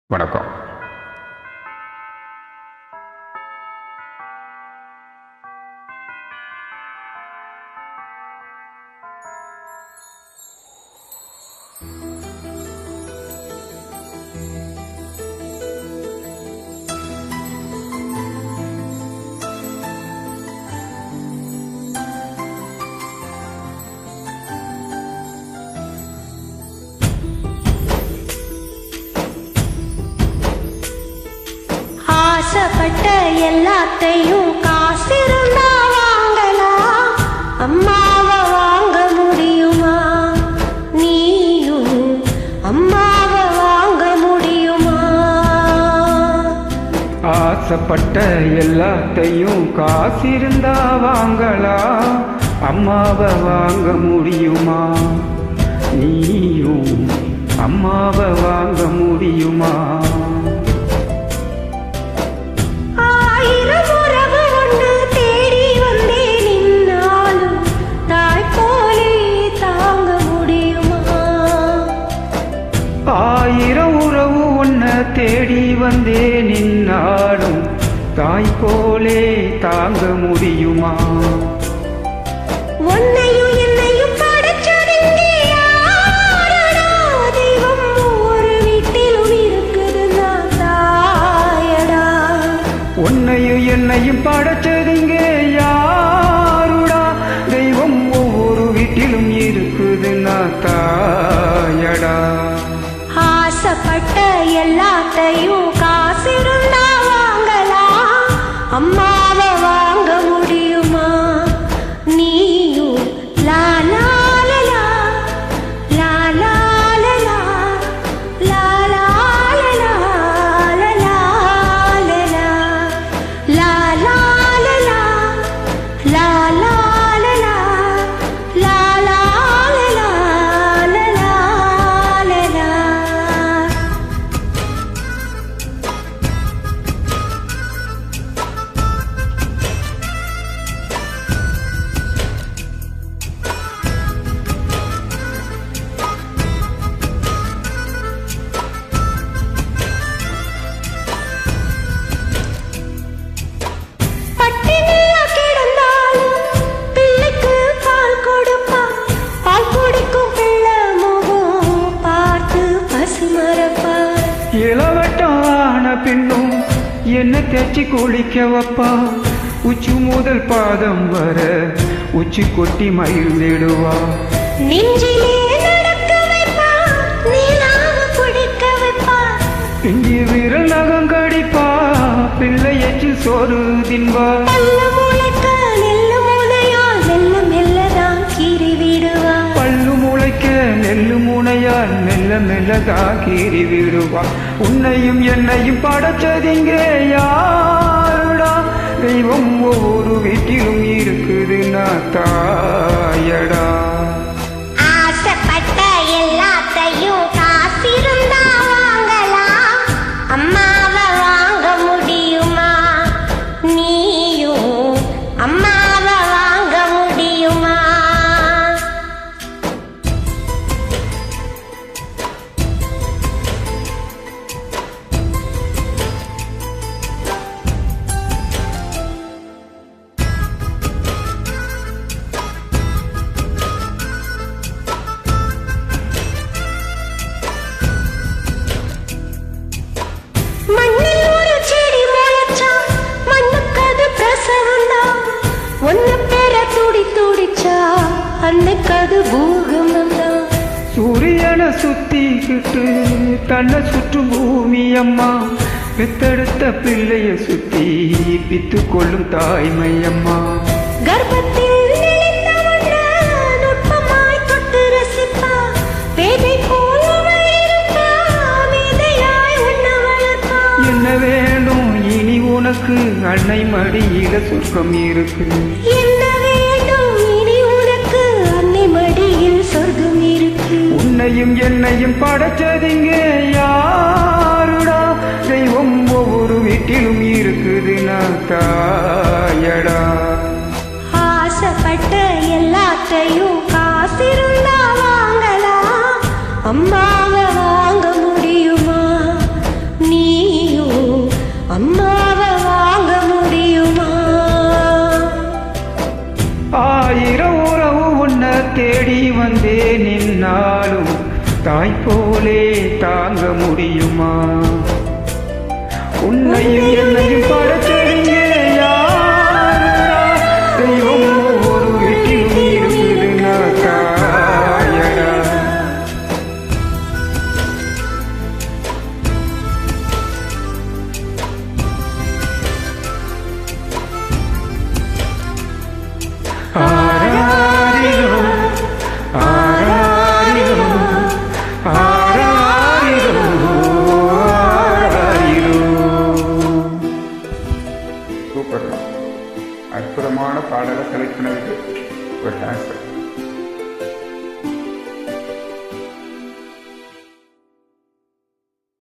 வணக்கம். ஆசைப்பட்ட எல்லாத்தையும் காசிருந்தா வாங்கலாம், அம்மாவை வாங்க முடியுமா? நீயும் அம்மாவை வாங்க முடியுமா? ஆசைப்பட்ட எல்லாத்தையும் காசிருந்தா வாங்கலாம், அம்மாவை வாங்க முடியுமா? நீயும் அம்மாவை வாங்க முடியுமா? ஆயிரம் உறவு ஒன்ன தேடி வந்தே நின்னாலும் தாய் போலே தாங்க முடியுமா? உன்னையும் என்னையும் படைச்சதுங்க யாரடா? தெய்வம் ஒவ்வொரு வீட்டிலும் இருக்குதுன்னா தாயடா. உன்னையும் என்னையும் படைச்சதுங்க யாருடா? தெய்வம் ஒவ்வொரு வீட்டிலும் இருக்குதுன்னா தாயடா. ஆசைப்பட்ட எல்லாத்தையும் காசிருந்தா வாங்கலாம், அம்மாவை வாங்க முடியுமா? நீயும் லா லா லா லா லா லா லா லா லா லா லா லா லா லா லா லா இளவட்டான பின்னும் என்ன தேய்ச்சி குளிக்க வைப்பா, உச்சி முதல் பாதம் வர உச்சி கொட்டி மகிழ்ந்திடுவா. நெஞ்சிலே நடக்க வைப்பா, நீராக குடிக்க வைப்பா, பிஞ்சி விரல் நகம் கடிப்பா, பிள்ளை எச்சில் சோறு தின்பா. பல்லு முளைக்க நெல்லு முனையால் மெல்ல மெல்லதான் கீறி விடுவா. பல்லு முளைக்க நெல்லு முனையால் மெல்ல மெல்லதான் கீறி விடுவா. உன்னையும் என்னையும் படைச்சதிங்க யாருடா? தெய்வம் ஒவ்வொரு வீட்டிலும் இருக்குதுன்னா தாயடா. ஆசைப்பட்ட எல்லாத்தையும் காசிருந்தா வாங்கலாம், அம்மாவை வாங்க முடியுமா? நீயும் அம்மாவை வாங்க முடியுமா? மண்ணில் ஒரு செடி முளைச்சா மண்ணுக்கு அது பிரசவம்தான். ஒன்னு பேர துடி துடிச்சா அன்னைக்கு அது பூகம்பம் தான். சூரியனை சுத்திக்கிட்டு தன்னை சுற்றும் பூமி அம்மா, பெத்தெடுத்த பிள்ளைய சுத்தி பித்து கொள்ளும் தாய்மை அம்மா. கர்ப்பத்தில் நிலைத்தவன நுட்பமாய் தொட்டு ரசிப்பா, பேதை போல இருப்பா, மேதையாய் உன்ன வளர்ப்பா. என்ன வேணும் இனி உனக்கு? அன்னை மடியில சொர்க்கம் இருக்கு. என்ன வேண்டும் இனி உனக்கு? அன்னை மடியில் சொர்க்கம் இருக்கு. உன்னையும் என்னையும் படைச்சதிங்க யாருடா? தெய்வம் ஒவ்வொரு வீட்டிலும் இருக்குதுன்னா தாயடா. ஆசைப்பட்ட எல்லாத்தையும் காசிருந்தா வாங்கலாம், அம்மாவை வாங்க முடியுமா? தாங்க முடியுமா? உன்னையும் என்னையும் படைச்ச